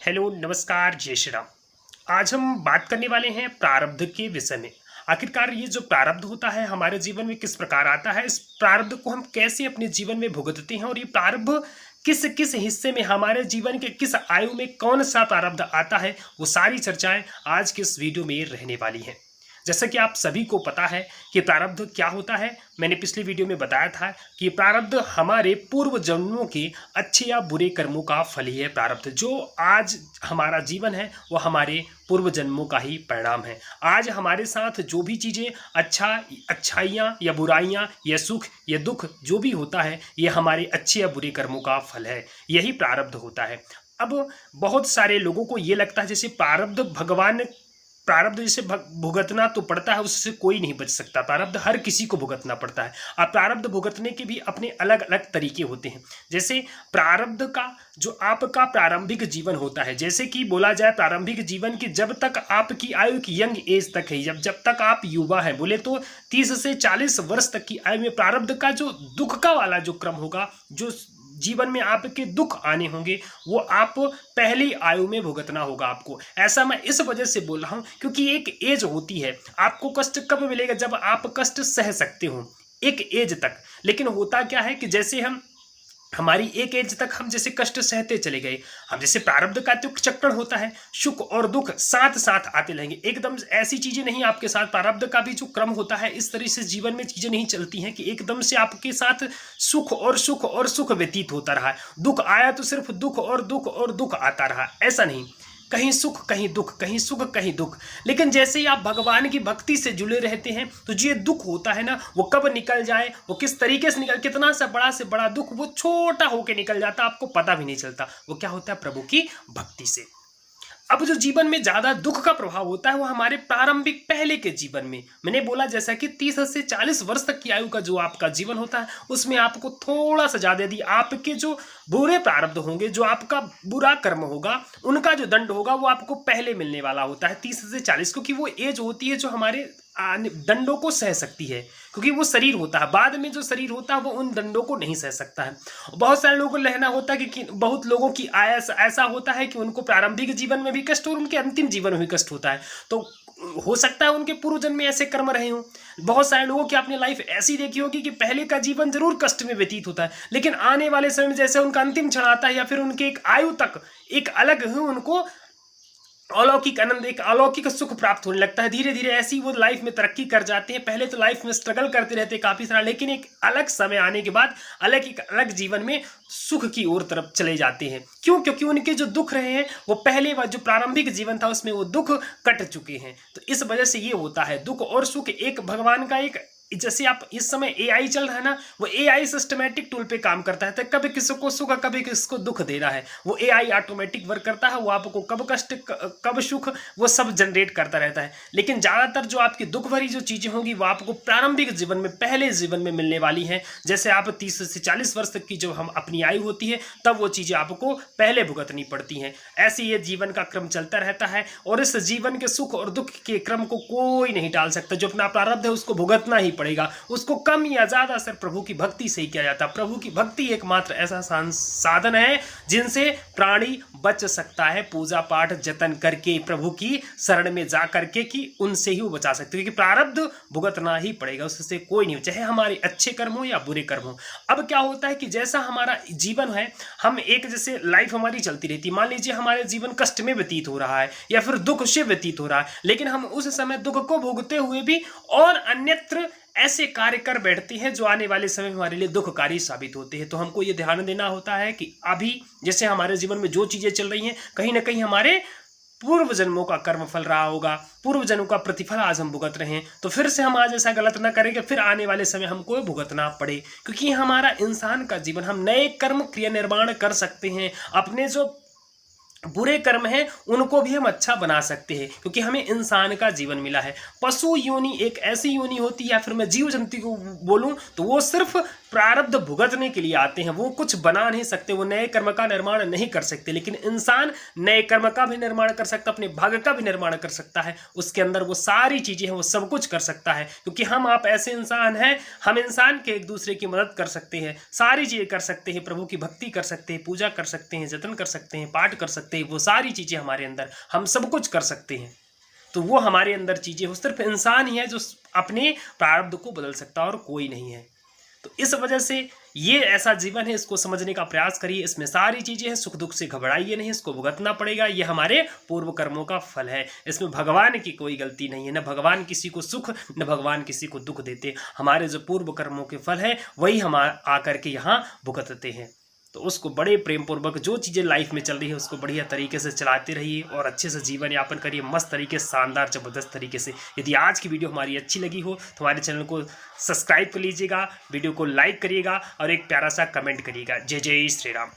Hello नमस्कार जय श्री राम। आज हम बात करने वाले हैं प्रारब्ध के विषय में। आखिरकार ये जो प्रारब्ध होता है हमारे जीवन में किस प्रकार आता है, इस प्रारब्ध को हम कैसे अपने जीवन में भुगतते हैं और ये प्रारब्ध किस किस हिस्से में हमारे जीवन के किस आयु में कौन सा प्रारब्ध आता है, वो सारी चर्चाएं आज के इस वीडियो में रहने वाली हैं। जैसा कि आप सभी को पता है कि प्रारब्ध क्या होता है, मैंने पिछली वीडियो में बताया था कि प्रारब्ध हमारे पूर्व जन्मों के अच्छे या बुरे कर्मों का फल ही है। प्रारब्ध जो आज हमारा जीवन है वो हमारे पूर्व जन्मों का ही परिणाम है। आज हमारे साथ जो भी चीज़ें अच्छाइयाँ या बुराइयाँ या सुख या दुख जो भी होता है ये हमारे अच्छे या बुरे कर्मों का फल है, यही प्रारब्ध होता है। अब बहुत सारे लोगों को ये लगता है जैसे प्रारब्ध जैसे भुगतना तो पड़ता है, उससे कोई नहीं बच सकता। प्रारब्ध हर किसी को भुगतना पड़ता है। अब प्रारब्ध भुगतने के भी अपने अलग अलग तरीके होते हैं। जैसे प्रारब्ध का जो आपका प्रारंभिक जीवन होता है, जैसे कि बोला जाए प्रारंभिक जीवन की जब तक आपकी आयु की यंग एज तक है, जब तक आप युवा हैं, बोले तो 30 से 40 वर्ष तक की आयु में प्रारब्ध का जो दुख का वाला जो क्रम होगा, जो जीवन में आपके दुख आने होंगे, वो आप पहली आयु में भुगतना होगा आपको। ऐसा मैं इस वजह से बोल रहा हूं क्योंकि एक एज होती है, आपको कष्ट कब मिलेगा, जब आप कष्ट सह सकते हो एक एज तक। लेकिन होता क्या है कि जैसे हमारी एक एज तक हम जैसे कष्ट सहते चले गए, हम जैसे प्रारब्ध का तो चक्कर होता है, सुख और दुख साथ साथ आते रहेंगे। एकदम ऐसी चीजें नहीं आपके साथ, प्रारब्ध का भी जो क्रम होता है इस तरह से जीवन में चीजें नहीं चलती हैं कि एकदम से आपके साथ सुख और सुख व्यतीत होता रहा। दुख आया तो सिर्फ दुख और दुख आता रहा, ऐसा नहीं। कहीं सुख कहीं दुख, कहीं सुख कहीं दुख। लेकिन जैसे ही आप भगवान की भक्ति से जुड़े रहते हैं तो जो ये दुख होता है ना, वो कब निकल जाए, वो किस तरीके से कितना सा बड़ा दुख वो छोटा होके निकल जाता, आपको पता भी नहीं चलता। वो क्या होता है, प्रभु की भक्ति से। अब जो जीवन में ज्यादा दुख का प्रभाव होता है वो हमारे प्रारंभिक पहले के जीवन में। मैंने बोला जैसा कि 30 से 40 वर्ष तक की आयु का जो आपका जीवन होता है उसमें आपको थोड़ा सा ज्यादा, यदि आपके जो बुरे प्रारब्ध होंगे, जो आपका बुरा कर्म होगा, उनका जो दंड होगा वो आपको पहले मिलने वाला होता है 30 से 40, क्योंकि वो एज होती है जो हमारे दंडों को सह सकती है, क्योंकि वो शरीर होता है। बाद में जो शरीर होता है वो उन दंडों को नहीं सह सकता है। बहुत सारे लोगों को रहना होता है कि बहुत लोगों की ऐसा होता है कि उनको प्रारंभिक जीवन में भी कष्ट और उनके अंतिम जीवन में भी कष्ट होता है। तो हो सकता है उनके पूर्व जन्म में ऐसे कर्म रहे हों। बहुत सारे लोगों की आपने लाइफ ऐसी देखी होगी कि पहले का जीवन जरूर कष्ट में व्यतीत होता है, लेकिन आने वाले समय में जैसे उनका अंतिम क्षण आता है या फिर उनके एक आयु तक एक अलग ही उनको अलौकिक आनंद, एक अलौकिक सुख प्राप्त होने लगता है। धीरे धीरे ऐसी वो लाइफ में तरक्की कर जाते हैं। पहले तो लाइफ में स्ट्रगल करते रहते काफी सारा, लेकिन एक अलग समय आने के बाद एक अलग जीवन में सुख की ओर तरफ चले जाते हैं। क्यों? क्योंकि उनके जो दुख रहे हैं वो पहले जो प्रारंभिक जीवन था उसमें वो दुख कट चुके हैं। तो इस वजह से ये होता है, दुख और सुख एक भगवान का एक, जैसे आप इस समय एआई चल रहा है ना, वो एआई सिस्टमैटिक टूल पे काम करता है। तो कभी किसको सुख कभी किसको दुख दे रहा है, वो एआई ऑटोमेटिक वर्क करता है। वो आपको कब कष्ट कब सुख वो सब जनरेट करता रहता है। लेकिन ज़्यादातर जो आपकी दुख भरी जो चीज़ें होंगी वो आपको प्रारंभिक जीवन में, पहले जीवन में मिलने वाली हैं। जैसे आप 30 से 40 वर्ष तक की जब हम अपनी आयु होती है तब वो चीज़ें आपको पहले भुगतनी पड़ती हैं। ऐसे ये जीवन का क्रम चलता रहता है और इस जीवन के सुख और दुख के क्रम को कोई नहीं टाल सकता। जो अपना प्रारब्ध है उसको भुगतना ही पड़ेगा। उसको कम या ज्यादा असर प्रभु की भक्ति से ही किया जाता है। प्रभु की भक्ति एकमात्र ऐसा साधन है जिनसे प्राणी बच सकता है, पूजा पाठ जतन करके, प्रभु की शरण में जा करके, कि उनसे ही वो बचा सकते हैं। क्योंकि प्रारब्ध भुगतना ही पड़ेगा, उससे कोई नहीं, चाहे हमारे अच्छे कर्म हो या बुरे कर्म हो। अब क्या होता है कि जैसा हमारा जीवन है, हम एक जैसे लाइफ हमारी चलती रहती है। मान लीजिए हमारे जीवन कष्ट में व्यतीत हो रहा है या फिर दुख से व्यतीत हो रहा है, लेकिन हम उस समय दुख को भोगते हुए भी और अन्यत्र ऐसे कार्य कर बैठते हैं जो आने वाले समय में हमारे लिए दुखकारी साबित होते हैं। तो हमको ये ध्यान देना होता है कि अभी जैसे हमारे जीवन में जो चीजें चल रही हैं, कहीं ना कहीं हमारे पूर्व जन्मों का कर्म फल रहा होगा, पूर्व जन्मों का प्रतिफल आज हम भुगत रहे हैं। तो फिर से हम आज ऐसा गलत ना करें कि फिर आने वाले समय हमको भुगतना पड़े, क्योंकि हमारा इंसान का जीवन, हम नए कर्म क्रिया निर्माण कर सकते हैं। अपने जो बुरे कर्म हैं उनको भी हम अच्छा बना सकते हैं, क्योंकि हमें इंसान का जीवन मिला है। पशु योनि एक ऐसी योनि होती है, या फिर मैं जीव जंतु को बोलूं तो वो सिर्फ प्रारब्ध भुगतने के लिए आते हैं। वो कुछ बना नहीं सकते, वो नए कर्म का निर्माण नहीं कर सकते, लेकिन इंसान नए कर्म का भी निर्माण कर सकता, अपने भाग्य का भी निर्माण कर सकता है। उसके अंदर वो सारी चीजें हैं, वो सब कुछ कर सकता है, क्योंकि हम आप ऐसे इंसान हैं, हम इंसान के एक दूसरे की मदद कर सकते हैं, सारी चीजें कर सकते हैं, प्रभु की भक्ति कर सकते हैं, पूजा कर सकते हैं, जतन कर सकते हैं, पाठ कर सकते हैं, वो सारी चीजें हमारे अंदर, हम सब कुछ कर सकते हैं। तो वो हमारे अंदर चीजें, वो सिर्फ इंसान ही है जो अपने प्रारब्ध को बदल सकता और कोई नहीं है। तो इस वजह से ये ऐसा जीवन है, इसको समझने का प्रयास करिए। इसमें सारी चीजें हैं, सुख दुख से घबराइए नहीं, इसको भुगतना पड़ेगा। ये हमारे पूर्व कर्मों का फल है, इसमें भगवान की कोई गलती नहीं है। न भगवान किसी को सुख, न भगवान किसी को दुख देते। हमारे जो पूर्व कर्मों के फल है वही हम आकर के यहाँ भुगतते हैं। तो उसको बड़े प्रेम पूर्वक, जो चीज़ें लाइफ में चल रही है उसको बढ़िया तरीके से चलाते रहिए और अच्छे से जीवन यापन करिए, मस्त तरीके से, शानदार जबरदस्त तरीके से। यदि आज की वीडियो हमारी अच्छी लगी हो तो हमारे चैनल को सब्सक्राइब कर लीजिएगा, वीडियो को लाइक करिएगा और एक प्यारा सा कमेंट करिएगा। जय जय श्री राम।